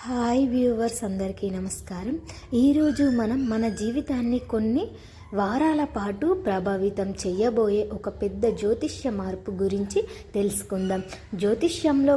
Hi viewers అందరికీ నమస్కారం. ఈరోజు మనం మన జీవితాన్ని కొన్ని వారాల పాటు ప్రభావితం చేయబోయే ఒక పెద్ద జ్యోతిష్య మార్పు గురించి తెలుసుకుందాం. జ్యోతిష్యంలో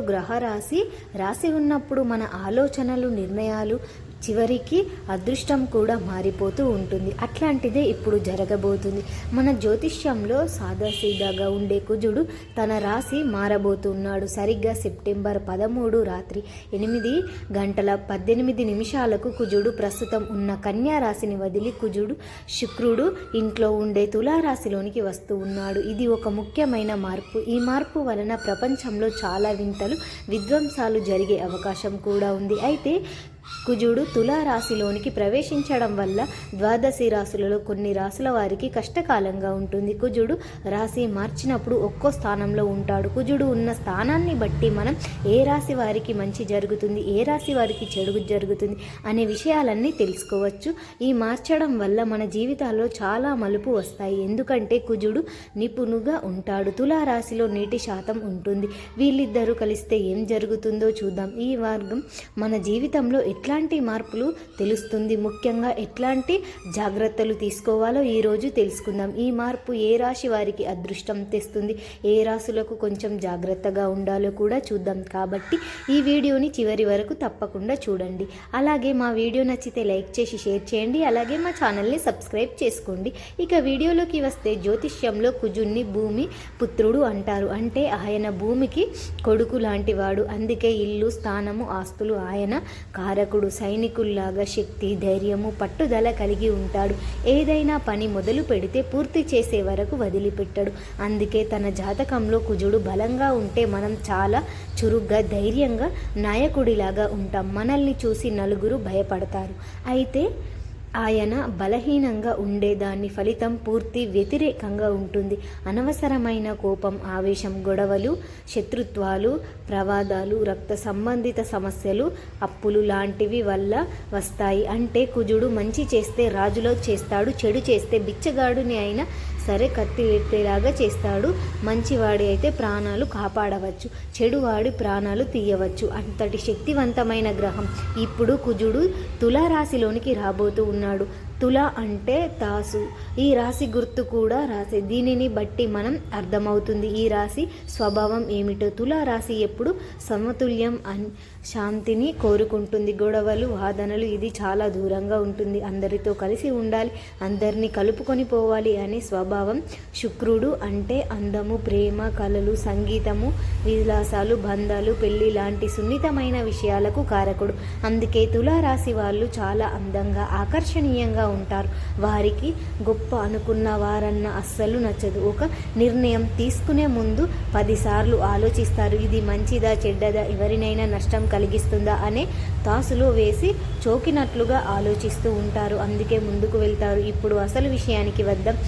రాశి ఉన్నప్పుడు మన ఆలోచనలు, నిర్ణయాలు చివరికి అదృష్టం కూడా మారిపోతూ ఉంటుంది. అట్లాంటిదే ఇప్పుడు జరగబోతుంది. మన జ్యోతిష్యంలో సాదాసీదాగా ఉండే కుజుడు తన రాశి మారబోతున్నాడు. సరిగ్గా సెప్టెంబర్ 13 రాత్రి 8:18 కుజుడు ప్రస్తుతం ఉన్న కన్యా రాశిని వదిలి శుక్రుడు ఇంట్లో ఉండే తులారాశిలోనికి వస్తూ ఉన్నాడు. ఇది ఒక ముఖ్యమైన మార్పు. ఈ మార్పు వలన ప్రపంచంలో చాలా వింతలు, విధ్వంసాలు జరిగే అవకాశం కూడా ఉంది. అయితే కుజుడు తులారాశిలోనికి ప్రవేశించడం వల్ల ద్వాదశి రాశులలో కొన్ని రాశుల వారికి కష్టకాలంగా ఉంటుంది. కుజుడు రాశి మార్చినప్పుడు ఒక్కో స్థానంలో ఉంటాడు. కుజుడు ఉన్న స్థానాన్ని బట్టి మనం ఏ రాశి వారికి మంచి జరుగుతుంది, ఏ రాశి వారికి చెడు జరుగుతుంది అనే విషయాలన్నీ తెలుసుకోవచ్చు. ఈ మార్చడం వల్ల మన జీవితాల్లో చాలా మలుపు వస్తాయి. ఎందుకంటే కుజుడు నిపుణుగా ఉంటాడు. తులారాశిలో నీటి శాతం ఉంటుంది. వీళ్ళిద్దరూ కలిస్తే ఏం జరుగుతుందో చూద్దాం. ఈ మార్గం మన జీవితంలో ఎట్లాంటి మార్పులు తెలుస్తుంది, ముఖ్యంగా ఎట్లాంటి జాగ్రత్తలు తీసుకోవాలో ఈరోజు తెలుసుకుందాం. ఈ మార్పు ఏ రాశి వారికి అదృష్టం తెస్తుంది, ఏ రాశులకు కొంచెం జాగ్రత్తగా ఉండాలో కూడా చూద్దాం. కాబట్టి ఈ వీడియోని చివరి వరకు తప్పకుండా చూడండి. అలాగే మా వీడియో నచ్చితే లైక్ చేసి షేర్ చేయండి. అలాగే మా ఛానల్ని సబ్స్క్రైబ్ చేసుకోండి. ఇక వీడియోలోకి వస్తే జ్యోతిష్యంలో కుజుడిని భూమి పుత్రుడు అంటారు. అంటే ఆయన భూమికి కొడుకు లాంటివాడు. అందుకే ఇల్లు, స్థానము, ఆస్తులు ఆయన కారకుడు. సైనికుల్లాగా శక్తి, ధైర్యము, పట్టుదల కలిగి ఉంటాడు. ఏదైనా పని మొదలు పెడితే పూర్తి చేసే వరకు వదిలిపెట్టడు. అందుకే తన జాతకంలో కుజుడు బలంగా ఉంటే మనం చాలా చురుగ్గా, ధైర్యంగా, నాయకుడిలాగా ఉంటాం. మనల్ని చూసి నలుగురు భయపడతారు. అయితే ఆయన బలహీనంగా ఉండేదాన్ని ఫలితం పూర్తి వ్యతిరేకంగా ఉంటుంది. అనవసరమైన కోపం, ఆవేశం, గొడవలు, శత్రుత్వాలు, ప్రమాదాలు, రక్త సంబంధిత సమస్యలు, అప్పులు లాంటివి వల్ల వస్తాయి. అంటే కుజుడు మంచి చేస్తే రాజులో చేస్తాడు, చెడు చేస్తే బిచ్చగాడుని అయినా సరే కత్తి ఎత్తేలాగా చేస్తాడు. మంచివాడి అయితే ప్రాణాలు కాపాడవచ్చు, చెడువాడి ప్రాణాలు తీయవచ్చు. అంతటి శక్తివంతమైన గ్రహం ఇప్పుడు కుజుడు తులారాశిలోనికి రాబోతూ ఉన్నాడు. తుల అంటే తాసు. ఈ రాశి గుర్తు కూడా రాశి. దీనిని బట్టి మనం అర్థమవుతుంది ఈ రాశి స్వభావం ఏమిటో. తులారాశి ఎప్పుడు సమతుల్యం, శాంతిని కోరుకుంటుంది. గొడవలు, వాదనలు ఇది చాలా దూరంగా ఉంటుంది. అందరితో కలిసి ఉండాలి, అందరినీ కలుపుకొని పోవాలి అనే స్వభావం. శుక్రుడు అంటే అందము, ప్రేమ, కళలు, సంగీతము, విలాసాలు, బంధాలు, పెళ్లి లాంటి సున్నితమైన విషయాలకు కారకుడు. అందుకే తులారాశి వాళ్ళు చాలా అందంగా, ఆకర్షణీయంగా ఉంటారు. వారికి గొప్ప అనుకున్న వారన్న అస్సలు నచ్చదు. ఒక నిర్ణయం తీసుకునే ముందు 10 సార్లు ఆలోచిస్తారు. ఇది మంచిదా, చెడ్డదా, ఎవరినైనా నష్టం కలిగిస్తుందా అనే తాసులో వేసి చోకినట్లుగా ఆలోచిస్తూ ఉంటారు. అందుకే ముందుకు వెళ్తారు. ఇప్పుడు అసలు విషయానికి వద్దాం.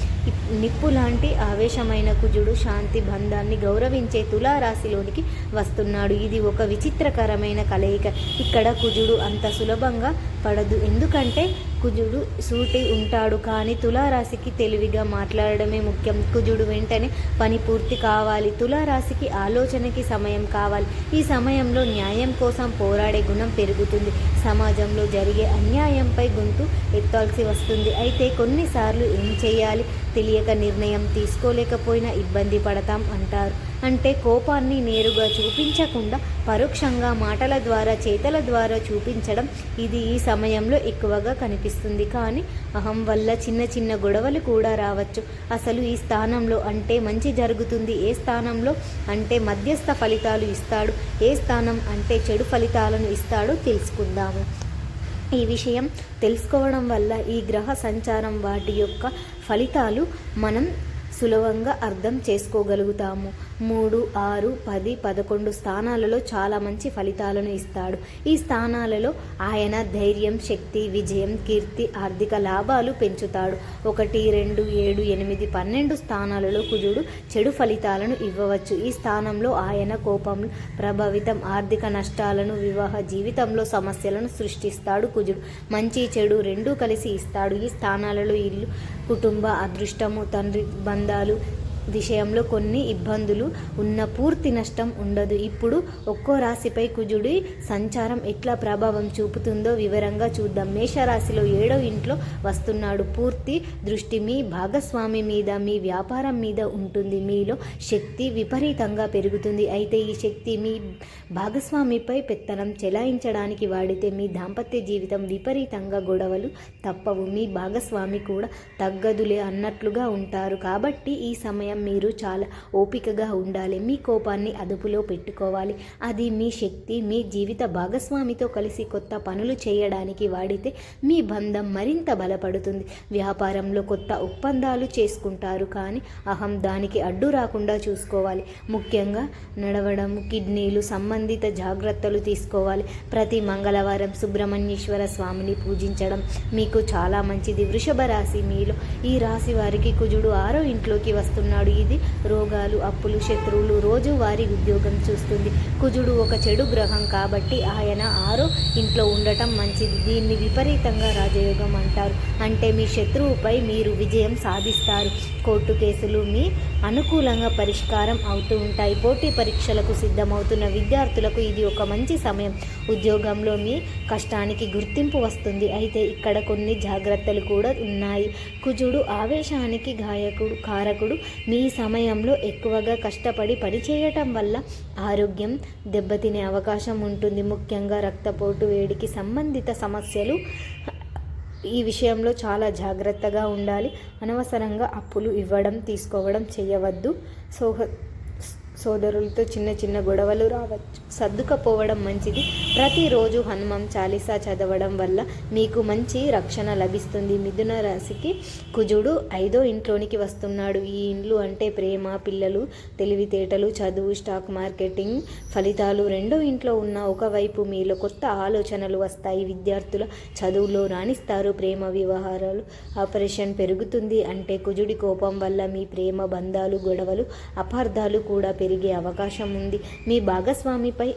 నిప్పు లాంటి ఆవేశమైన కుజుడు శాంతి, బంధాన్ని గౌరవించే తులారాశిలోనికి వస్తున్నాడు. ఇది ఒక విచిత్రకరమైన కలయిక. ఇక్కడ కుజుడు అంత సులభంగా పడదు. ఎందుకంటే కుజుడు సూటి ఉంటాడు, కానీ తులారాశికి తెలివిగా మాట్లాడడమే ముఖ్యం. కుజుడు వెంటనే పని పూర్తి కావాలి. తులారాశికి ఆలోచనకి సమయం కావాలి. ఈ సమయంలో న్యాయం కోసం పోరాడే గుణం పెరుగుతుంది. సమాజంలో జరిగే అన్యాయంపై గొంతు ఎత్తాల్సి వస్తుంది. అయితే కొన్నిసార్లు ఏం చేయాలి తెలియక నిర్ణయం తీసుకోలేకపోయినా ఇబ్బంది పడతాం అంటారు. అంటే కోపాన్ని నేరుగా చూపించకుండా పరోక్షంగా మాటల ద్వారా, చేతల ద్వారా చూపించడం ఇది ఈ సమయంలో ఎక్కువగా కనిపిస్తుంది. కానీ అహం వల్ల చిన్న చిన్న గొడవలు కూడా రావచ్చు. అసలు ఈ స్థానంలో అంటే మంచి జరుగుతుంది, ఏ స్థానంలో అంటే మధ్యస్థ ఫలితాలు ఇస్తాడు, ఏ స్థానం అంటే చెడు ఫలితాలను ఇస్తాడో తెలుసుకుందాము. ఈ విషయం తెలుసుకోవడం వల్ల ఈ గ్రహ సంచారం వాటి యొక్క ఫలితాలు మనం సులభంగా అర్థం చేసుకోగలుగుతాము. 3, 6, 10, 11 స్థానాలలో చాలా మంచి ఫలితాలను ఇస్తాడు. ఈ స్థానాలలో ఆయన ధైర్యం, శక్తి, విజయం, కీర్తి, ఆర్థిక లాభాలు పెంచుతాడు. 1, 2, 7, 8, 12 స్థానాలలో కుజుడు చెడు ఫలితాలను ఇవ్వవచ్చు. ఈ స్థానంలో ఆయన కోపం, ప్రభావితం, ఆర్థిక నష్టాలను, వివాహ జీవితంలో సమస్యలను సృష్టిస్తాడు. కుజుడు మంచి, చెడు రెండూ కలిసి ఇస్తాడు. ఈ స్థానాలలో ఇల్లు, కుటుంబ, అదృష్టము, తండ్రి బంధాలు, విషయంలో కొన్ని ఇబ్బందులు ఉన్న పూర్తి నష్టం ఉండదు. ఇప్పుడు ఒక్కో రాశిపై కుజుడి సంచారం ఎట్లా ప్రభావం చూపుతుందో వివరంగా చూద్దాం. మేషరాశిలో 7వ ఇంట్లో వస్తున్నాడు. పూర్తి దృష్టి మీ భాగస్వామి మీద, మీ వ్యాపారం మీద ఉంటుంది. మీలో శక్తి విపరీతంగా పెరుగుతుంది. అయితే ఈ శక్తి మీ భాగస్వామిపై పెత్తనం చెలాయించడానికి వాడితే మీ దాంపత్య జీవితం విపరీతంగా గొడవలు తప్పవు. మీ భాగస్వామి కూడా తగ్గదులే అన్నట్లుగా ఉంటారు. కాబట్టి ఈ సమయం మీరు చాలా ఓపికగా ఉండాలి. మీ కోపాన్ని అదుపులో పెట్టుకోవాలి. అది మీ శక్తి. మీ జీవిత భాగస్వామితో కలిసి కొత్త పనులు చేయడానికి వాడితే మీ బంధం మరింత బలపడుతుంది. వ్యాపారంలో కొత్త ఒప్పందాలు చేసుకుంటారు, కానీ అహం దానికి అడ్డు రాకుండా చూసుకోవాలి. ముఖ్యంగా నడవడం, కిడ్నీలు సంబంధిత జాగ్రత్తలు తీసుకోవాలి. ప్రతి మంగళవారం సుబ్రహ్మణ్యేశ్వర స్వామిని పూజించడం మీకు చాలా మంచిది. వృషభ రాశి, మీలో ఈ రాశి వారికి కుజుడు 6వ ఇంట్లోకి వస్తున్నాడు. ఇది రోగాలు, అప్పులు, శత్రువులు, రోజువారీ ఉద్యోగం చూస్తుంది. కుజుడు ఒక చెడు గ్రహం కాబట్టి ఆయన 6వ ఇంట్లో ఉండటం మంచిది. దీన్ని విపరీతంగా రాజయోగం అంటారు. అంటే మీ శత్రువుపై మీరు విజయం సాధిస్తారు. కోర్టు కేసులు మీ అనుకూలంగా పరిష్కారం అవుతూ ఉంటాయి. పోటీ పరీక్షలకు సిద్ధమవుతున్న విద్యార్థులకు ఇది ఒక మంచి సమయం. ఉద్యోగంలో మీ కష్టానికి గుర్తింపు వస్తుంది. అయితే ఇక్కడ కొన్ని జాగ్రత్తలు కూడా ఉన్నాయి. కుజుడు ఆవేశానికి కారకుడు. మీ సమయంలో ఎక్కువగా కష్టపడి పనిచేయటం వల్ల ఆరోగ్యం దెబ్బతినే అవకాశం ఉంటుంది. ముఖ్యంగా రక్తపోటు, వేడికి సంబంధిత సమస్యలు. ఈ విషయంలో చాలా జాగ్రత్తగా ఉండాలి. అనవసరంగా అప్పులు ఇవ్వడం, తీసుకోవడం చేయవద్దు. సోదరులతో చిన్న చిన్న గొడవలు రావచ్చు. సర్దుకపోవడం మంచిది. ప్రతిరోజు హనుమాన్ చాలీసా చదవడం వల్ల మీకు మంచి రక్షణ లభిస్తుంది. మిథున రాశికి కుజుడు 5వ ఇంట్లోనికి వస్తున్నాడు. ఈ ఇండ్లు అంటే ప్రేమ, పిల్లలు, తెలివితేటలు, చదువు, స్టాక్ మార్కెటింగ్ ఫలితాలు. 2వ ఇంట్లో ఉన్న ఒకవైపు మీలో కొత్త ఆలోచనలు వస్తాయి. విద్యార్థుల చదువులో రాణిస్తారు. ప్రేమ వ్యవహారాలు ఆపరేషన్ పెరుగుతుంది. అంటే కుజుడి కోపం వల్ల మీ ప్రేమ బంధాలు, గొడవలు, అపార్థాలు కూడా పెరిగే అవకాశం ఉంది. మీ భాగస్వామిపై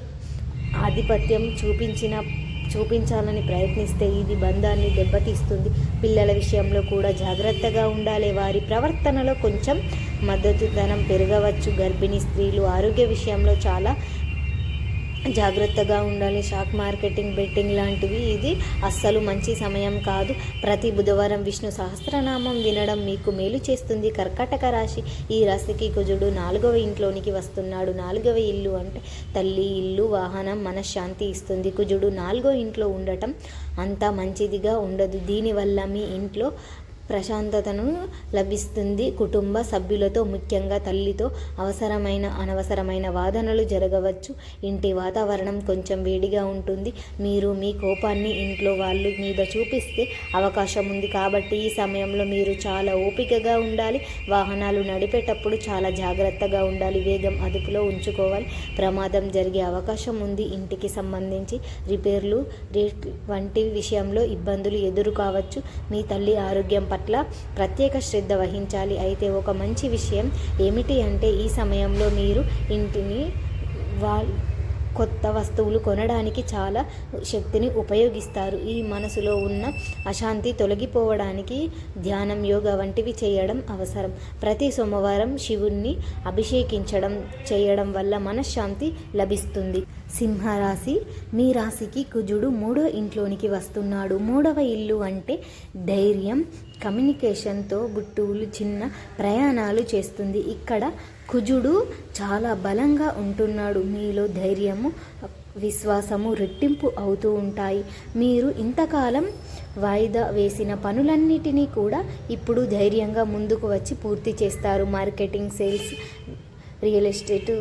ఆధిపత్యం చూపించాలని ప్రయత్నిస్తే ఇది బంధాన్ని దెబ్బతీస్తుంది. పిల్లల విషయంలో కూడా జాగ్రత్తగా ఉండాలి. వారి ప్రవర్తనలో కొంచెం మద్దతుతనం పెరగవచ్చు. గర్భిణీ స్త్రీలు ఆరోగ్య విషయంలో చాలా జాగ్రత్తగా ఉండాలి. స్టాక్ మార్కెటింగ్, బెట్టింగ్ లాంటివి ఇది అస్సలు మంచి సమయం కాదు. ప్రతి బుధవారం విష్ణు సహస్రనామం వినడం మీకు మేలు చేస్తుంది. కర్కాటక రాశి, ఈ రాశికి కుజుడు 4వ ఇంట్లోనికి వస్తున్నాడు. 4వ ఇల్లు అంటే తల్లి, ఇల్లు, వాహనం, మనశ్శాంతి ఇస్తుంది. కుజుడు 4వ ఇంట్లో ఉండటం అంత మంచిదిగా ఉండదు. దీనివల్ల మీ ఇంట్లో ప్రశాంతతను లభిస్తుంది. కుటుంబ సభ్యులతో, ముఖ్యంగా తల్లితో అనవసరమైన వాదనలు జరగవచ్చు. ఇంటి వాతావరణం కొంచెం వేడిగా ఉంటుంది. మీరు మీ కోపాన్ని ఇంట్లో వాళ్ళ మీద చూపిస్తే అవకాశం ఉంది. కాబట్టి ఈ సమయంలో మీరు చాలా ఓపికగా ఉండాలి. వాహనాలు నడిపేటప్పుడు చాలా జాగ్రత్తగా ఉండాలి. వేగం అదుపులో ఉంచుకోవాలి. ప్రమాదం జరిగే అవకాశం ఉంది. ఇంటికి సంబంధించి రిపేర్లు, రేట్ వంటి విషయంలో ఇబ్బందులు ఎదురు కావచ్చు. మీ తల్లి ఆరోగ్యం పట్ల ప్రత్యేక శ్రద్ధ వహించాలి. అయితే ఒక మంచి విషయం ఏమిటి అంటే ఈ సమయంలో మీరు ఇంటిని కొత్త వస్తువులు కొనడానికి చాలా శక్తిని ఉపయోగిస్తారు. ఈ మనసులో ఉన్న అశాంతి తొలగిపోవడానికి ధ్యానం, యోగా వంటివి చేయడం అవసరం. ప్రతి సోమవారం శివుణ్ణి చేయడం వల్ల మనశ్శాంతి లభిస్తుంది. సింహరాశి, మీ రాశికి కుజుడు 3వ ఇంట్లోనికి వస్తున్నాడు. 3వ ఇల్లు అంటే ధైర్యం, కమ్యూనికేషన్తో గుట్టువులు, చిన్న ప్రయాణాలు చేస్తుంది. ఇక్కడ కుజుడు చాలా బలంగా ఉంటున్నాడు. మీలో ధైర్యము, విశ్వాసము రెట్టింపు అవుతూ ఉంటాయి. మీరు ఇంతకాలం వాయిదా వేసిన పనులన్నిటినీ కూడా ఇప్పుడు ధైర్యంగా ముందుకు వచ్చి పూర్తి చేస్తారు. Marketing, sales, real estate,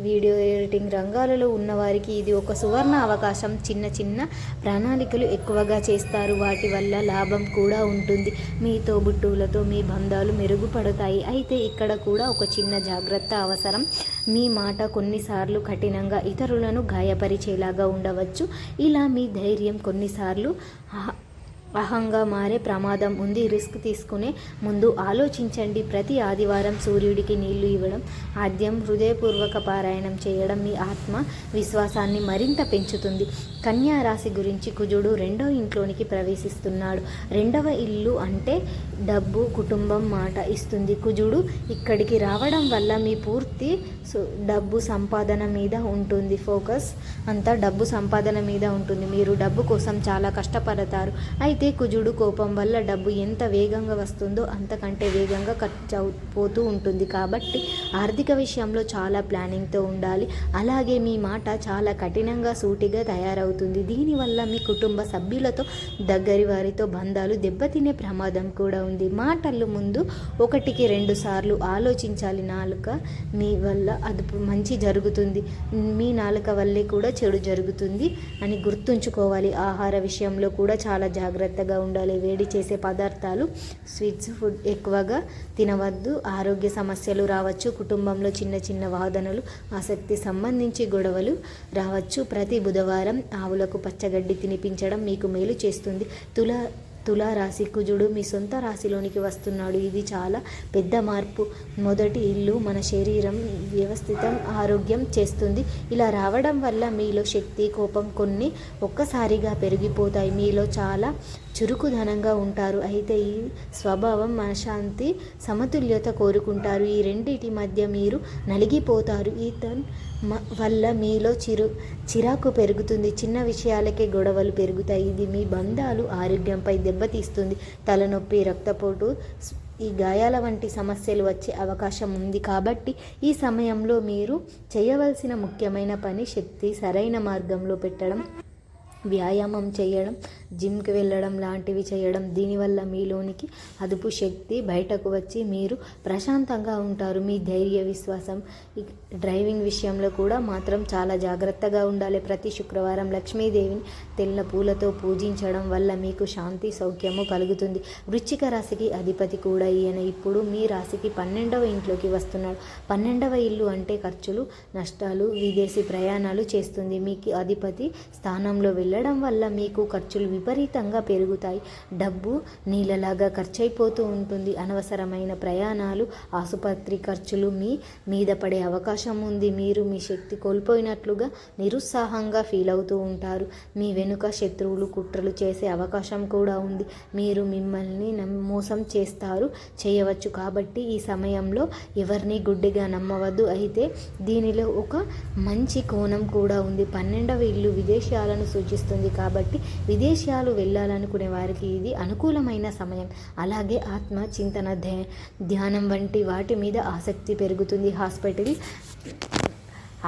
video editing రంగాలలో ఉన్నవారికి ఇది ఒక సువర్ణ అవకాశం. చిన్న చిన్న ప్రణాళికలు ఎక్కువగా చేస్తారు. వాటి వల్ల లాభం కూడా ఉంటుంది. మీ తోబుట్టువులతో మీ బంధాలు మెరుగుపడతాయి. అయితే ఇక్కడ కూడా ఒక చిన్న జాగ్రత్త అవసరం. మీ మాట కొన్నిసార్లు కఠినంగా ఇతరులను గాయపరిచేలాగా ఉండవచ్చు. ఇలా మీ ధైర్యం కొన్నిసార్లు అహంగా మారే ప్రమాదం ఉంది. రిస్క్ తీసుకునే ముందు ఆలోచించండి. ప్రతి ఆదివారం సూర్యుడికి నీళ్లు ఇవ్వడం, ఆద్యం హృదయపూర్వక పారాయణం చేయడం మీ ఆత్మ విశ్వాసాన్ని మరింత పెంచుతుంది. కన్యా రాశి గురించి కుజుడు 2వ ఇంట్లోనికి ప్రవేశిస్తున్నాడు. 2వ ఇల్లు అంటే డబ్బు, కుటుంబం మాట ఇస్తుంది. కుజుడు ఇక్కడికి రావడం వల్ల మీ పూర్తి డబ్బు సంపాదన మీద ఉంటుంది. ఫోకస్ అంతా డబ్బు సంపాదన మీద ఉంటుంది. మీరు డబ్బు కోసం చాలా కష్టపడతారు. అయితే కుజుడు కోపం వల్ల డబ్బు ఎంత వేగంగా వస్తుందో అంతకంటే వేగంగా ఖర్చు అయిపోతూ ఉంటుంది. కాబట్టి ఆర్థిక విషయంలో చాలా ప్లానింగ్తో ఉండాలి. అలాగే మీ మాట చాలా కఠినంగా, సూటిగా తయారవుతుంది. దీనివల్ల మీ కుటుంబ సభ్యులతో, దగ్గరి వారితో బంధాలు దెబ్బతినే ప్రమాదం కూడా ఉంది. మాటలు ముందు 1కి 2 సార్లు ఆలోచించాలి. నాలుక మీ వల్ల అదుపు మంచి జరుగుతుంది, మీ నాలుక వల్లే కూడా చెడు జరుగుతుంది అని గుర్తుంచుకోవాలి. ఆహార విషయంలో కూడా చాలా జాగ్రత్తగా ఉండాలి. వేడి చేసే పదార్థాలు, స్వీట్స్ ఫుడ్ ఎక్కువగా తినవద్దు. ఆరోగ్య సమస్యలు రావచ్చు. కుటుంబంలో చిన్న చిన్న వాదనలు, ఆసక్తి సంబంధించి గొడవలు రావచ్చు. ప్రతి బుధవారం ఆవులకు పచ్చగడ్డి తినిపించడం మీకు మేలు చేస్తుంది. తులారాశి కుజుడు మీ సొంత రాశిలోనికి వస్తున్నాడు. ఇది చాలా పెద్ద మార్పు. మొదటి ఇల్లు మన శరీరం వ్యవస్థితం, ఆరోగ్యం చేస్తుంది. ఇలా రావడం వల్ల మీలో శక్తి, కోపం కొన్ని ఒక్కసారిగా పెరిగిపోతాయి. మీలో చాలా చురుకుదనంగా ఉంటారు. అయితే ఈ స్వభావం, మనశ్శాంతి, సమతుల్యత కోరుకుంటారు. ఈ రెండింటి మధ్య మీరు నలిగిపోతారు. వల్ల మీలో చిరాకు పెరుగుతుంది. చిన్న విషయాలకే గొడవలు పెరుగుతాయి. ఇది మీ బంధాలు, ఆరోగ్యంపై దెబ్బతీస్తుంది. తలనొప్పి, రక్తపోటు, ఈ గాయాల వంటి సమస్యలు వచ్చే అవకాశం ఉంది. కాబట్టి ఈ సమయంలో మీరు చేయవలసిన ముఖ్యమైన పని శక్తి సరైన మార్గంలో పెట్టడం, వ్యాయామం చేయడం, జిమ్కి వెళ్ళడం లాంటివి చేయడం. దీనివల్ల మీలోనికి అదుపు శక్తి బయటకు వచ్చి మీరు ప్రశాంతంగా ఉంటారు. మీ ధైర్య, విశ్వాసం, డ్రైవింగ్ విషయంలో కూడా మాత్రం చాలా జాగ్రత్తగా ఉండాలి. ప్రతి శుక్రవారం లక్ష్మీదేవిని తెల్ల పూలతో పూజించడం వల్ల మీకు శాంతి, సౌఖ్యము కలుగుతుంది. వృశ్చిక రాశికి అధిపతి కూడా ఈయన ఇప్పుడు మీ రాశికి 12వ ఇంట్లోకి వస్తున్నాడు. 12వ ఇల్లు అంటే ఖర్చులు, నష్టాలు, విదేశీ ప్రయాణాలు చేస్తుంది. మీకు అధిపతి స్థానంలో వెళ్ళడం వల్ల మీకు ఖర్చులు విపరీతంగా పెరుగుతాయి. డబ్బు నీళ్ళలాగా ఖర్చయిపోతూ ఉంటుంది. అనవసరమైన ప్రయాణాలు, ఆసుపత్రి ఖర్చులు మీ మీద పడే అవకాశం ఉంది. మీరు మీ శక్తి కోల్పోయినట్లుగా నిరుత్సాహంగా ఫీల్ అవుతూ ఉంటారు. మీ వెనుక శత్రువులు కుట్రలు చేసే అవకాశం కూడా ఉంది. మీరు మిమ్మల్ని మోసం చేయవచ్చు. కాబట్టి ఈ సమయంలో ఎవరిని గుడ్డిగా నమ్మవద్దు. అయితే దీనిలో ఒక మంచి కోణం కూడా ఉంది. 12వ ఇల్లు విదేశాలను సూచిస్తుంది. కాబట్టి విదేశాలు వెళ్ళాలనుకునే వారికి ఇది అనుకూలమైన సమయం. అలాగే ఆత్మ చింతన, ధ్యానం వంటి వాటి మీద ఆసక్తి పెరుగుతుంది. హాస్పిటల్,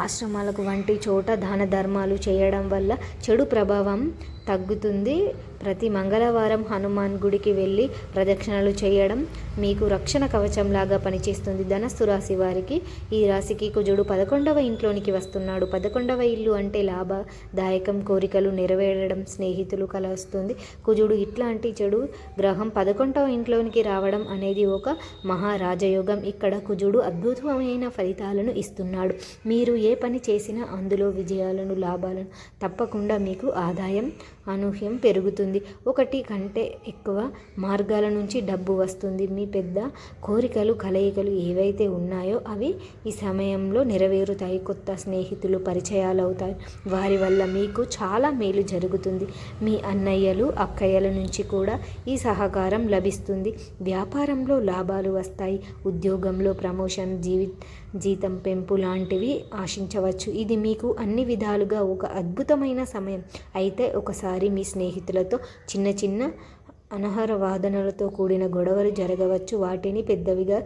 ఆశ్రమాలకు వంటి చోట దాన ధర్మాలు చేయడం వల్ల చెడు ప్రభావం తగ్గుతుంది. ప్రతి మంగళవారం హనుమాన్ గుడికి వెళ్ళి ప్రదక్షిణలు చేయడం మీకు రక్షణ కవచంలాగా పనిచేస్తుంది. ధనస్సు రాశి వారికి, ఈ రాశికి కుజుడు 11వ ఇంట్లోనికి వస్తున్నాడు. 11వ ఇల్లు అంటే లాభదాయకం, కోరికలు నెరవేరడం, స్నేహితులు కలుస్తుంది. కుజుడు ఇట్లాంటి చెడు గ్రహం 11వ ఇంట్లోనికి రావడం అనేది ఒక మహారాజయోగం. ఇక్కడ కుజుడు అద్భుతమైన ఫలితాలను ఇస్తున్నాడు. మీరు ఏ పని చేసినా అందులో విజయాలను, లాభాలను తప్పకుండా మీకు ఆదాయం, అనూహ్యం పెరుగుతుంది. ఒకటి కంటే ఎక్కువ మార్గాల నుంచి డబ్బు వస్తుంది. మీ పెద్ద కోరికలు, కలయికలు ఏవైతే ఉన్నాయో అవి ఈ సమయంలో నెరవేరుతాయి. కొత్త స్నేహితులు పరిచయాలు అవుతాయి. వారి వల్ల మీకు చాలా మేలు జరుగుతుంది. మీ అన్నయ్యలు, అక్కయ్యల నుంచి కూడా ఈ సహకారం లభిస్తుంది. వ్యాపారంలో లాభాలు వస్తాయి. ఉద్యోగంలో ప్రమోషన్, జీతం పెంపు లాంటివి ఆశించవచ్చు. ఇది మీకు అన్ని విధాలుగా ఒక అద్భుతమైన సమయం. అయితే ఒకసారి మీ స్నేహితులతో చిన్న చిన్న అనర్హ వాదనలతో కూడిన గొడవలు జరగవచ్చు. వాటిని పెద్దవిగా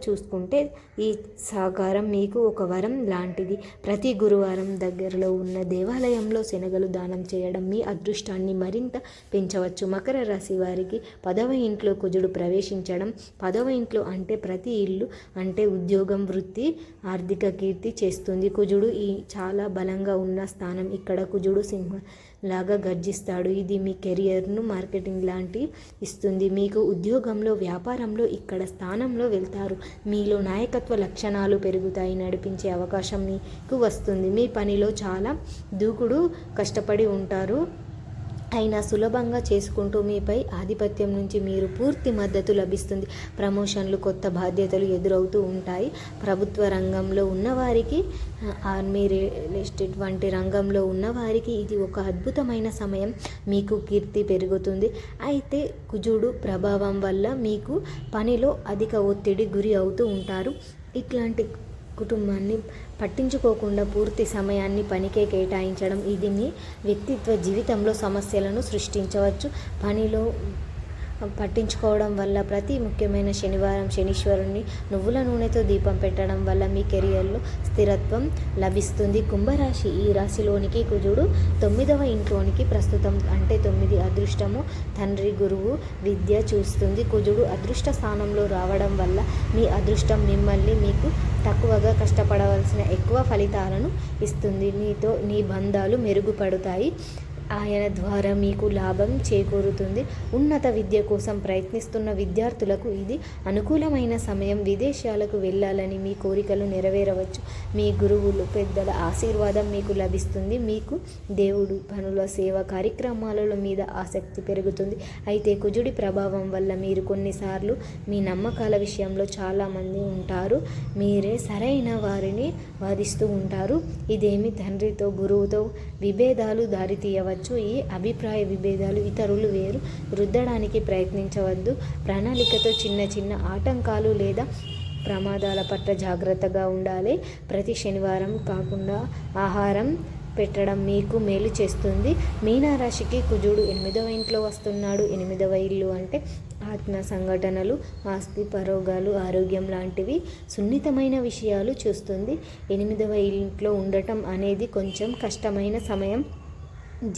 చూసుకుంటే ఈ సహకారం మీకు ఒక వరం లాంటిది. ప్రతి గురువారం దగ్గరలో ఉన్న దేవాలయంలో శనగలు దానం చేయడం మీ అదృష్టాన్ని మరింత పెంచవచ్చు. మకర రాశి వారికి 10వ ఇంట్లో కుజుడు ప్రవేశించడం, 10వ ఇంట్లో అంటే ప్రతి ఇల్లు అంటే ఉద్యోగం, వృత్తి, ఆర్థిక కీర్తి చేస్తుంది. కుజుడు ఈ చాలా బలంగా ఉన్న స్థానం. ఇక్కడ కుజుడు సింహలాగా గర్జిస్తాడు. ఇది మీ కెరియర్ను, మార్కెటింగ్ లాంటి ఇస్తుంది. మీకు ఉద్యోగంలో, వ్యాపారంలో ఇక్కడ స్థానంలో వెళ్తారు. మీలో నాయకత్వ లక్షణాలు పెరుగుతాయి. నడిపించే అవకాశం మీకు వస్తుంది. మీ పనిలో చాలా దూకుడు, కష్టపడి ఉంటారు. అయినా సులభంగా చేసుకుంటూ మీపై ఆధిపత్యం నుంచి మీరు పూర్తి మద్దతు లభిస్తుంది. ప్రమోషన్లు, కొత్త బాధ్యతలు ఎదురవుతూ ఉంటాయి. ప్రభుత్వ రంగంలో ఉన్నవారికి, ఆర్మీ, రియల్ ఎస్టేట్ వంటి రంగంలో ఉన్నవారికి ఇది ఒక అద్భుతమైన సమయం. మీకు కీర్తి పెరుగుతుంది. అయితే కుజుడు ప్రభావం వల్ల మీకు పనిలో అధిక ఒత్తిడి గురి అవుతూ ఉంటారు. ఇట్లాంటి కుటుంబాన్ని పట్టించుకోకుండా పూర్తి సమయాన్ని పనికే కేటాయించడం ఇది మీ వ్యక్తిత్వ జీవితంలో సమస్యలను సృష్టించవచ్చు. పనిలో పట్టించుకోవడం వల్ల ప్రతి ముఖ్యమైన శనివారం శనీశ్వరుని నువ్వుల నూనెతో దీపం పెట్టడం వల్ల మీ కెరియర్లో స్థిరత్వం లభిస్తుంది. కుంభరాశి, ఈ రాశిలోనికి కుజుడు 9వ ఇంట్లోనికి ప్రస్తుతం, అంటే 9 అదృష్టము, తండ్రి, గురువు, విద్య చూస్తుంది. కుజుడు అదృష్ట స్థానంలో రావడం వల్ల మీ అదృష్టం మిమ్మల్ని మీకు తక్కువగా కష్టపడవలసిన ఎక్కువ ఫలితాలను ఇస్తుంది. మీతో నీ బంధాలు మెరుగుపడతాయి. ఆయన ద్వారా మీకు లాభం చేకూరుతుంది. ఉన్నత విద్య కోసం ప్రయత్నిస్తున్న విద్యార్థులకు ఇది అనుకూలమైన సమయం. విదేశాలకు వెళ్ళాలని మీ కోరికలు నెరవేరవచ్చు. మీ గురువులు, పెద్దల ఆశీర్వాదం మీకు లభిస్తుంది. మీకు దేవుడు, పనుల, సేవ కార్యక్రమాల మీద ఆసక్తి పెరుగుతుంది. అయితే కుజుడి ప్రభావం వల్ల మీరు కొన్నిసార్లు మీ నమ్మకాల విషయంలో చాలామంది ఉంటారు. మీరే సరైన వారిని వాదిస్తూ ఉంటారు. ఇదేమి తండ్రితో, గురువుతో విభేదాలు దారితీయవచ్చు. ఈ అభిప్రాయ విభేదాలు ఇతరులు వేరు రుద్దడానికి ప్రయత్నించవద్దు. ప్రణాళికతో చిన్న చిన్న ఆటంకాలు లేదా ప్రమాదాల పట్ల జాగ్రత్తగా ఉండాలి. ప్రతి శనివారం కాకుండా ఆహారం పెట్టడం మీకు మేలు చేస్తుంది. మీనరాశికి కుజుడు 8వ ఇంట్లో వస్తున్నాడు. 8వ ఇల్లు అంటే ఆత్మ, సంఘటనలు, ఆస్తి, పరోగాలు, ఆరోగ్యం లాంటివి సున్నితమైన విషయాలు చూస్తుంది. 8వ ఇంట్లో ఉండటం అనేది కొంచెం కష్టమైన సమయం.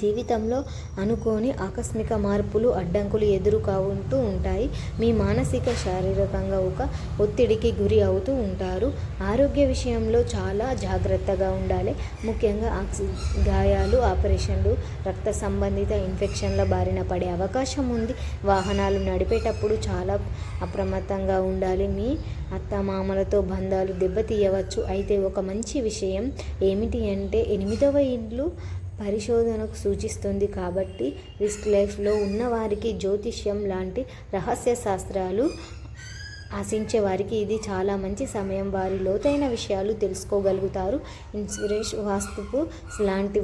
జీవితంలో అనుకోని ఆకస్మిక మార్పులు, అడ్డంకులు ఎదురుకావుతూ ఉంటాయి. మీ మానసిక, శారీరకంగా ఒక ఒత్తిడికి గురి అవుతూ ఉంటారు. ఆరోగ్య విషయంలో చాలా జాగ్రత్తగా ఉండాలి. ముఖ్యంగా గాయాలు, ఆపరేషన్లు, రక్త సంబంధిత ఇన్ఫెక్షన్ల బారిన పడే అవకాశం ఉంది. వాహనాలు నడిపేటప్పుడు చాలా అప్రమత్తంగా ఉండాలి. మీ అత్తమామలతో బంధాలు దెబ్బతీయవచ్చు. అయితే ఒక మంచి విషయం ఏమిటి అంటే 8వ ఇల్లు పరిశోధనకు సూచిస్తుంది. కాబట్టి రిస్క్ లైఫ్లో ఉన్నవారికి, జ్యోతిష్యం లాంటి రహస్య శాస్త్రాలు ఆశించే వారికి ఇది చాలా మంచి సమయం. వారి లోతైన విషయాలు తెలుసుకోగలుగుతారు. ఇన్సూరెన్స్, వాస్తుపు లాంటి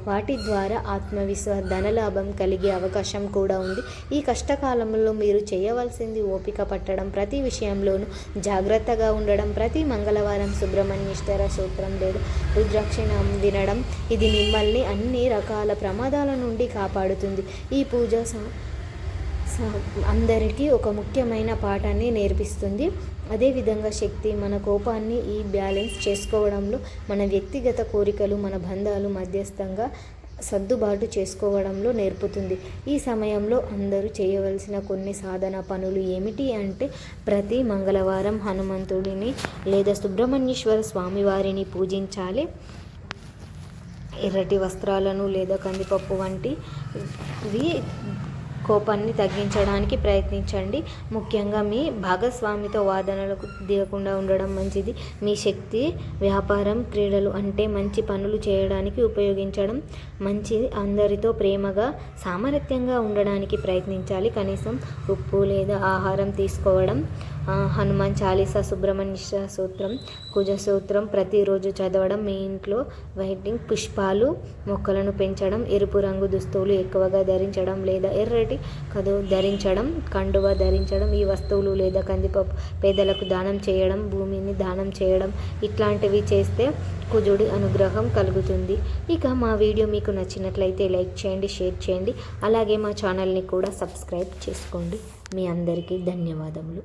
వాటి ద్వారా ఆత్మవిశ్వాస, ధనలాభం కలిగే అవకాశం కూడా ఉంది. ఈ కష్టకాలంలో మీరు చేయవలసింది ఓపిక పట్టడం, ప్రతి విషయంలోనూ జాగ్రత్తగా ఉండడం, ప్రతి మంగళవారం సుబ్రహ్మణ్యేశ్వర స్తోత్రం లేదా రుద్రాక్షణం వినడం. ఇది మిమ్మల్ని అన్ని రకాల ప్రమాదాల నుండి కాపాడుతుంది. ఈ పూజ అందరికీ ఒక ముఖ్యమైన పాఠాన్ని నేర్పిస్తుంది. అదేవిధంగా శక్తి, మన కోపాన్ని ఈ బ్యాలెన్స్ చేసుకోవడంలో, మన వ్యక్తిగత కోరికలు, మన బంధాలు మధ్యస్థంగా సర్దుబాటు చేసుకోవడంలో నేర్పుతుంది. ఈ సమయంలో అందరూ చేయవలసిన కొన్ని సాధన పనులు ఏమిటి అంటే, ప్రతి మంగళవారం హనుమంతుడిని లేదా సుబ్రహ్మణ్యేశ్వర స్వామివారిని పూజించాలి. ఎర్రటి వస్త్రాలను లేదా కందిపప్పు వంటివి కోపాన్ని తగ్గించడానికి ప్రయత్నించండి. ముఖ్యంగా మీ భాగస్వామితో వాదనలకు దిగకుండా ఉండడం మంచిది. మీ శక్తి, వ్యాపారం, క్రీడలు అంటే మంచి పనులు చేయడానికి ఉపయోగించడం మంచిది. అందరితో ప్రేమగా, సామరస్యంగా ఉండడానికి ప్రయత్నించాలి. కనీసం ఉప్పు లేదా ఆహారం తీసుకోవడం, హనుమాన్ చాలీసా, సుబ్రహ్మణ్యేశ్వర స్తోత్రం, కుజ స్తోత్రం ప్రతిరోజు చదవడం. మీ ఇంట్లో వైటింగ్, పుష్పాలు, మొక్కలను పెంచడం, ఎరుపు రంగు దుస్తువులు ఎక్కువగా ధరించడం లేదా ఎర్రటి ధరించడం, కండువ ధరించడం, ఈ వస్తువులు లేదా కందిపప్పు పేదలకు దానం చేయడం, భూమిని దానం చేయడం, ఇట్లాంటివి చేస్తే కుజుడి అనుగ్రహం కలుగుతుంది. ఇక మా వీడియో మీకు నచ్చినట్లయితే లైక్ చేయండి, షేర్ చేయండి. అలాగే మా ఛానల్ని కూడా సబ్స్క్రైబ్ చేసుకోండి. మీ అందరికీ ధన్యవాదములు.